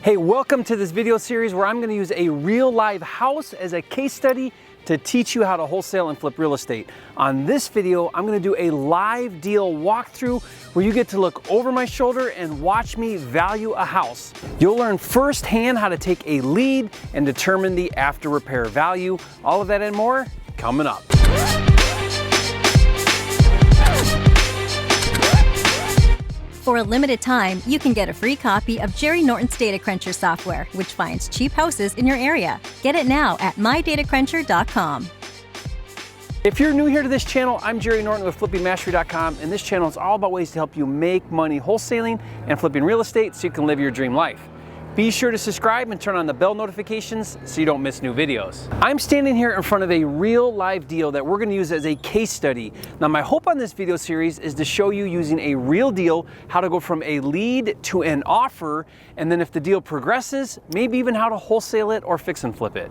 Hey, welcome to this video series where I'm going to use a real live house as a case study to teach you how to wholesale and flip real estate. On this video, I'm going to do a live deal walkthrough where you get to look over my shoulder and watch me value a house. You'll learn firsthand how to take a lead and determine the after repair value. All of that and more coming up. For a limited time, you can get a free copy of Jerry Norton's Data Cruncher software, which finds cheap houses in your area. Get it now at mydatacruncher.com. If you're new here to this channel, I'm Jerry Norton with FlippingMastery.com, and this channel is all about ways to help you make money wholesaling and flipping real estate so you can live your dream life. Be sure to subscribe and turn on the bell notifications so you don't miss new videos. I'm standing here in front of a real live deal that we're going to use as a case study. Now, my hope on this video series is to show you using a real deal how to go from a lead to an offer, and then if the deal progresses, maybe even how to wholesale it or fix and flip it.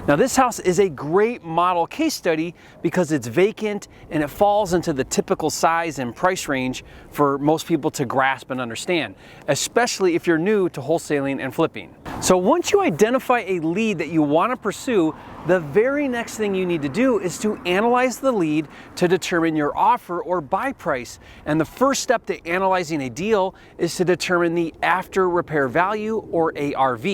Now, this house is a great model case study because it's vacant and it falls into the typical size and price range for most people to grasp and understand, especially if you're new to wholesaling and flipping. So once you identify a lead that you want to pursue, the very next thing you need to do is to analyze the lead to determine your offer or buy price. And the first step to analyzing a deal is to determine the after repair value or ARV.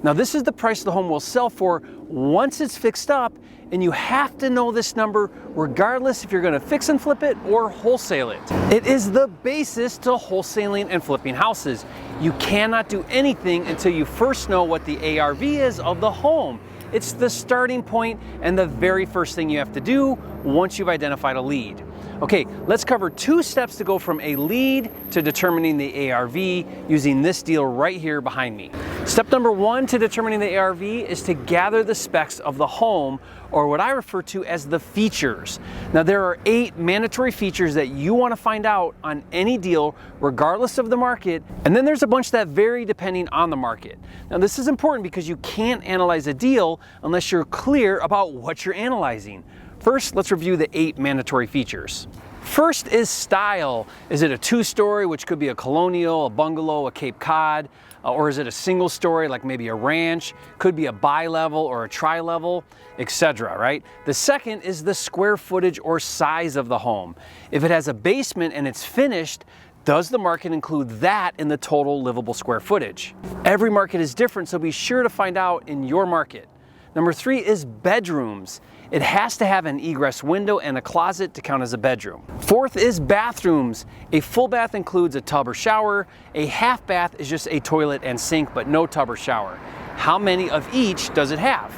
Now, this is the price the home will sell for once it's fixed up, and you have to know this number regardless if you're going to fix and flip it or wholesale it. It is the basis to wholesaling and flipping houses. You cannot do anything until you first know what the ARV is of the home. It's the starting point and the very first thing you have to do once you've identified a lead. Okay, let's cover 2 steps to go from a lead to determining the ARV using this deal right here behind me. Step number 1 to determining the ARV is to gather the specs of the home, or what I refer to as the features. Now, there are 8 mandatory features that you want to find out on any deal regardless of the market, and then there's a bunch that vary depending on the market. Now, this is important because you can't analyze a deal unless you're clear about what you're analyzing. First, let's review the 8 mandatory features. First is style. Is it a 2-story, which could be a colonial, a bungalow, a Cape Cod, or is it a single story, like maybe a ranch? Could be a bi-level or a tri-level, etc., right? The second is the square footage or size of the home. If it has a basement and it's finished, does the market include that in the total livable square footage? Every market is different, so be sure to find out in your market. Number 3 is bedrooms. It has to have an egress window and a closet to count as a bedroom. 4th is bathrooms. A full bath includes a tub or shower. A half bath is just a toilet and sink, but no tub or shower. How many of each does it have?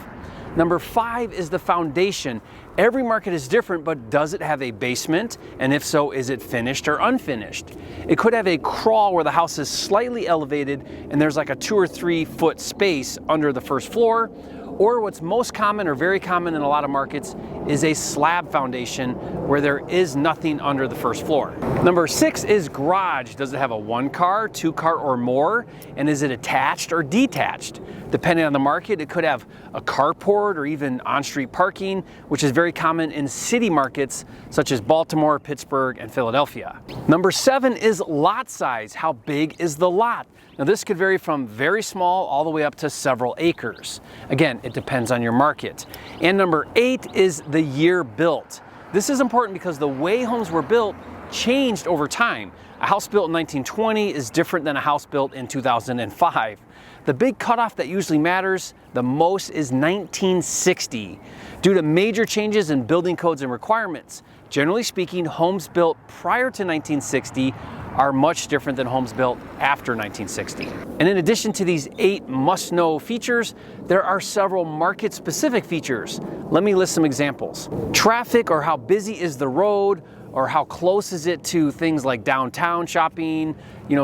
Number 5 is the foundation. Every market is different, but does it have a basement? And if so, is it finished or unfinished? It could have a crawl where the house is slightly elevated and there's like a 2 or 3 foot space under the first floor. Or what's most common or very common in a lot of markets is a slab foundation where there is nothing under the first floor. Number 6 is garage. Does it have a 1-car, 2-car, or more? And is it attached or detached? Depending on the market, it could have a carport or even on-street parking, which is very common in city markets such as Baltimore, Pittsburgh, and Philadelphia. Number 7 is lot size. How big is the lot? Now, this could vary from very small all the way up to several acres. Again, it depends on your market. And number 8 is the year built. This is important because the way homes were built changed over time. A house built in 1920 is different than a house built in 2005. The big cutoff that usually matters the most is 1960. Due to major changes in building codes and requirements, generally speaking, homes built prior to 1960 are much different than homes built after 1960. And in addition to these 8 must-know features, there are several market-specific features. Let me list some examples. Traffic, or how busy is the road, or how close is it to things like downtown shopping,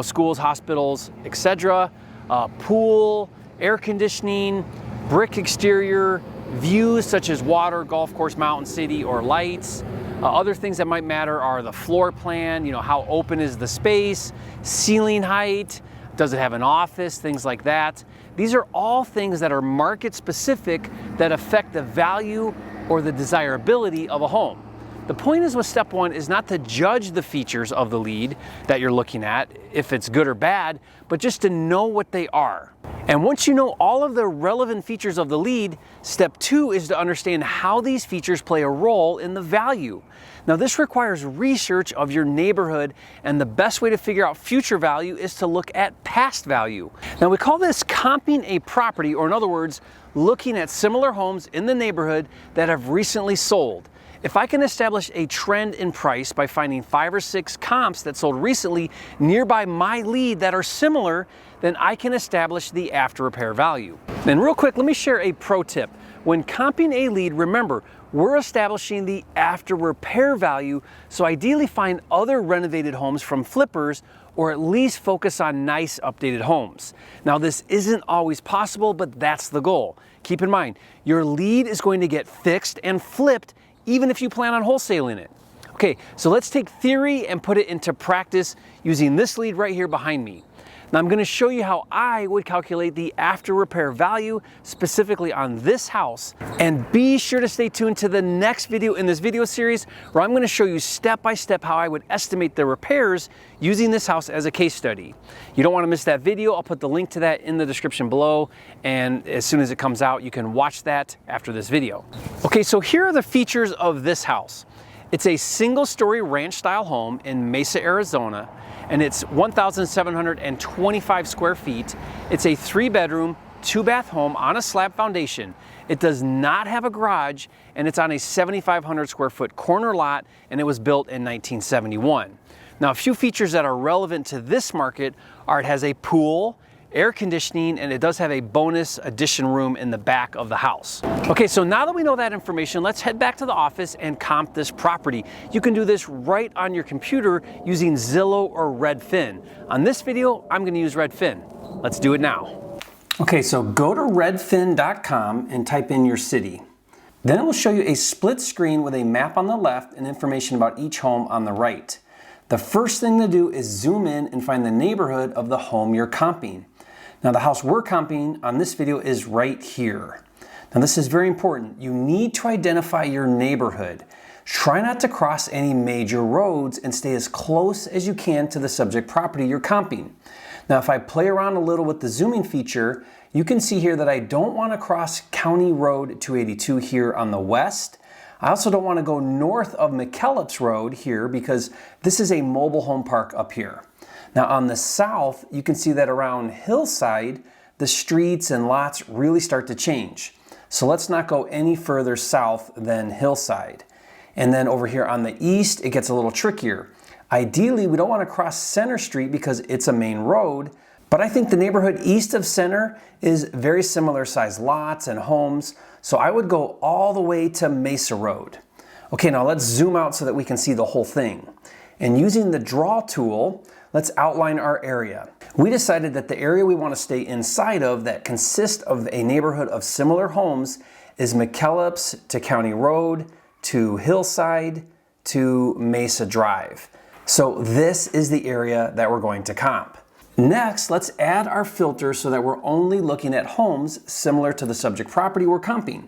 schools, hospitals, etc. Pool, air conditioning, brick exterior, views such as water, golf course, mountain, city, or lights. Other things that might matter are the floor plan, how open is the space, ceiling height, does it have an office, things like that. These are all things that are market specific that affect the value or the desirability of a home. The point is with step 1 is not to judge the features of the lead that you're looking at, if it's good or bad, but just to know what they are. And once you know all of the relevant features of the lead, step 2 is to understand how these features play a role in the value. Now this requires research of your neighborhood, and the best way to figure out future value is to look at past value. Now we call this comping a property, or in other words, looking at similar homes in the neighborhood that have recently sold. If I can establish a trend in price by finding 5 or 6 comps that sold recently nearby my lead that are similar, then I can establish the after repair value. And real quick, let me share a pro tip. When comping a lead, remember, we're establishing the after repair value, so ideally find other renovated homes from flippers, or at least focus on nice updated homes. Now this isn't always possible, but that's the goal. Keep in mind, your lead is going to get fixed and flipped even if you plan on wholesaling it. Okay, so let's take theory and put it into practice using this lead right here behind me. Now I'm going to show you how I would calculate the after repair value specifically on this house, and be sure to stay tuned to the next video in this video series where I'm going to show you step by step how I would estimate the repairs using this house as a case study. You don't want to miss that video. I'll put the link to that in the description below, and as soon as it comes out you can watch that after this video. Okay, so here are the features of this house. It's a single-story ranch-style home in Mesa, Arizona, and it's 1,725 square feet. It's a 3-bedroom, 2-bath home on a slab foundation. It does not have a garage, and it's on a 7,500 square foot corner lot, and it was built in 1971. Now, a few features that are relevant to this market are it has a pool, air conditioning, and it does have a bonus addition room in the back of the house. Okay, so now that we know that information, let's head back to the office and comp this property. You can do this right on your computer using Zillow or Redfin. On this video, I'm going to use Redfin. Let's do it now. Okay, so go to redfin.com and type in your city. Then it will show you a split screen with a map on the left and information about each home on the right. The first thing to do is zoom in and find the neighborhood of the home you're comping. Now the house we're comping on this video is right here. Now this is very important. You need to identify your neighborhood. Try not to cross any major roads and stay as close as you can to the subject property you're comping. Now if I play around a little with the zooming feature, you can see here that I don't want to cross County Road 282 here on the west. I also don't want to go north of McKellips Road here because this is a mobile home park up here. Now on the south, you can see that around Hillside, the streets and lots really start to change. So let's not go any further south than Hillside. And then over here on the east, it gets a little trickier. Ideally, we don't want to cross Center Street because it's a main road, but I think the neighborhood east of Center is very similar sized lots and homes, so I would go all the way to Mesa Road. Okay, now let's zoom out so that we can see the whole thing. And using the draw tool, let's outline our area. We decided that the area we want to stay inside of that consists of a neighborhood of similar homes is McKellips to County Road to Hillside to Mesa Drive. So this is the area that we're going to comp. Next, let's add our filter so that we're only looking at homes similar to the subject property we're comping.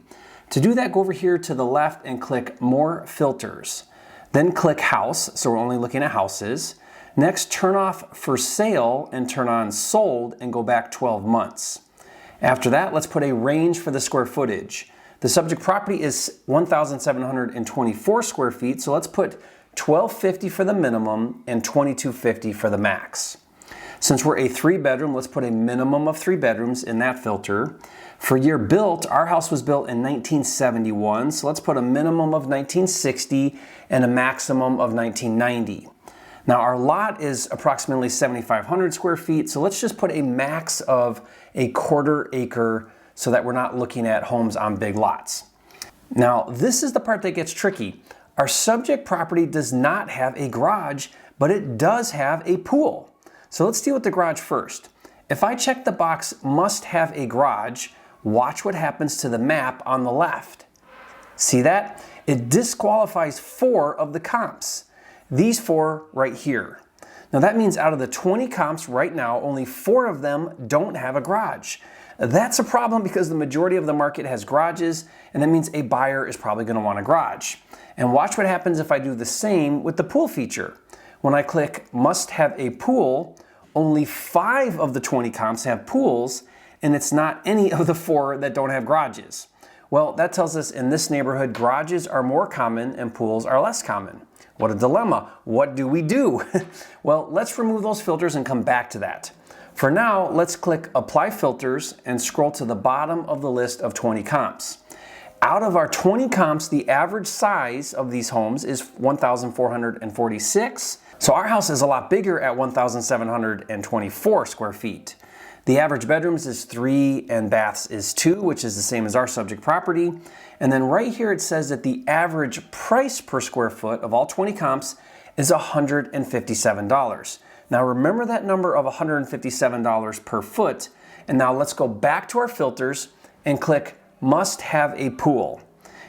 To do that, go over here to the left and click More Filters. Then click House, so we're only looking at houses. Next, turn off For Sale and turn on Sold and go back 12 months. After that, let's put a range for the square footage. The subject property is 1,724 square feet, so let's put 1,250 for the minimum and 2,250 for the max. Since we're a 3-bedroom, let's put a minimum of 3 bedrooms in that filter. For year built, our house was built in 1971, so let's put a minimum of 1960 and a maximum of 1990. Now our lot is approximately 7,500 square feet, so let's just put a max of a 1/4 acre so that we're not looking at homes on big lots. Now this is the part that gets tricky. Our subject property does not have a garage, but it does have a pool. So let's deal with the garage first. If I check the box must have a garage, watch what happens to the map on the left. See that? It disqualifies 4 of the comps. These 4 right here. Now that means out of the 20 comps right now, only 4 of them don't have a garage. That's a problem because the majority of the market has garages, and that means a buyer is probably going to want a garage. And watch what happens if I do the same with the pool feature. When I click Must Have a Pool, only 5 of the 20 comps have pools, and it's not any of the 4 that don't have garages? Well, that tells us in this neighborhood, garages are more common and pools are less common. What a dilemma. What do we do? Well, let's remove those filters and come back to that. For now, let's click Apply Filters and scroll to the bottom of the list of 20 comps. Out of our 20 comps, the average size of these homes is 1,446. So our house is a lot bigger at 1,724 square feet. The average bedrooms is 3 and baths is 2, which is the same as our subject property. And then right here it says that the average price per square foot of all 20 comps is $157. Now remember that number of $157 per foot. And now let's go back to our filters and click Must Have a Pool,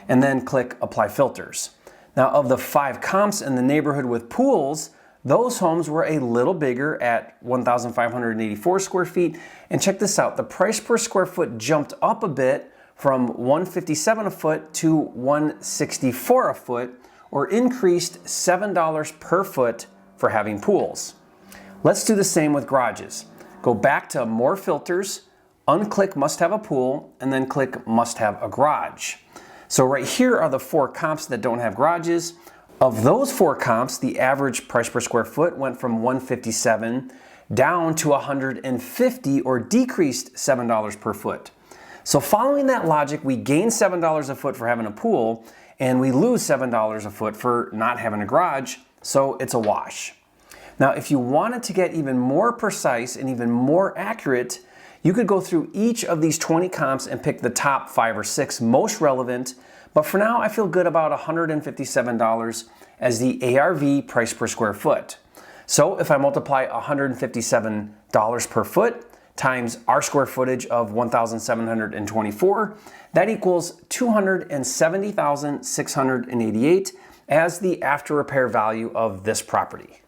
and then click Apply Filters. Now of the 5 comps in the neighborhood with pools, those homes were a little bigger at 1,584 square feet. And check this out, the price per square foot jumped up a bit from $157 a foot to $164 a foot, or increased $7 per foot for having pools. Let's do the same with garages. Go back to More Filters, unclick Must Have a Pool, and then click Must Have a Garage. So right here are the 4 comps that don't have garages. Of those 4 comps, the average price per square foot went from $157 down to $150, or decreased $7 per foot. So following that logic, we gain $7 a foot for having a pool, and we lose $7 a foot for not having a garage, so it's a wash. Now, if you wanted to get even more precise and even more accurate, you could go through each of these 20 comps and pick the top 5 or 6 most relevant. But for now, I feel good about $157 as the ARV price per square foot. So if I multiply $157 per foot times our square footage of 1,724, that equals $270,688 as the after repair value of this property.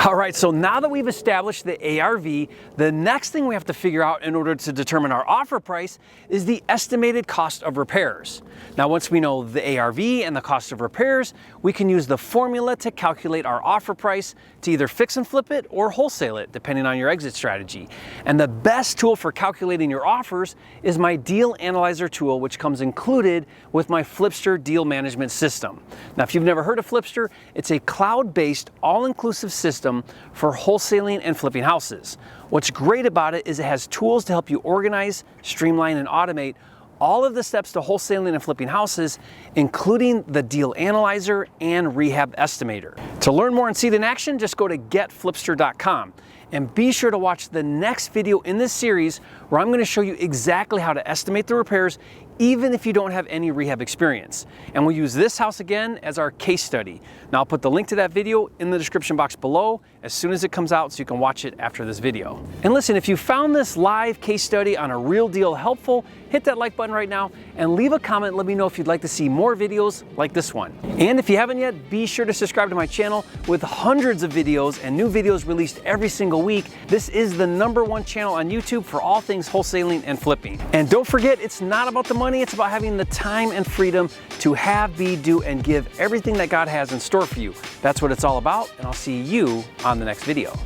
All right, so now that we've established the ARV, the next thing we have to figure out in order to determine our offer price is the estimated cost of repairs. Now, once we know the ARV and the cost of repairs, we can use the formula to calculate our offer price to either fix and flip it or wholesale it, depending on your exit strategy. And the best tool for calculating your offers is my Deal Analyzer tool, which comes included with my FLIPSTER deal management system. Now, if you've never heard of FLIPSTER, it's a cloud-based, all-inclusive system for wholesaling and flipping houses. What's great about it is it has tools to help you organize, streamline, and automate all of the steps to wholesaling and flipping houses, including the Deal Analyzer and Rehab Estimator. To learn more and see it in action, just go to getflipster.com. And be sure to watch the next video in this series where I'm going to show you exactly how to estimate the repairs even if you don't have any rehab experience. And we'll use this house again as our case study. Now I'll put the link to that video in the description box below as soon as it comes out so you can watch it after this video. And listen, if you found this live case study on a real deal helpful, hit that like button right now and leave a comment. Let me know if you'd like to see more videos like this one. And if you haven't yet, be sure to subscribe to my channel with hundreds of videos and new videos released every single week. This is the #1 channel on YouTube for all things wholesaling and flipping. And don't forget, it's not about the money, it's about having the time and freedom to have, be, do, and give everything that God has in store for you. That's what it's all about, and I'll see you on the next video.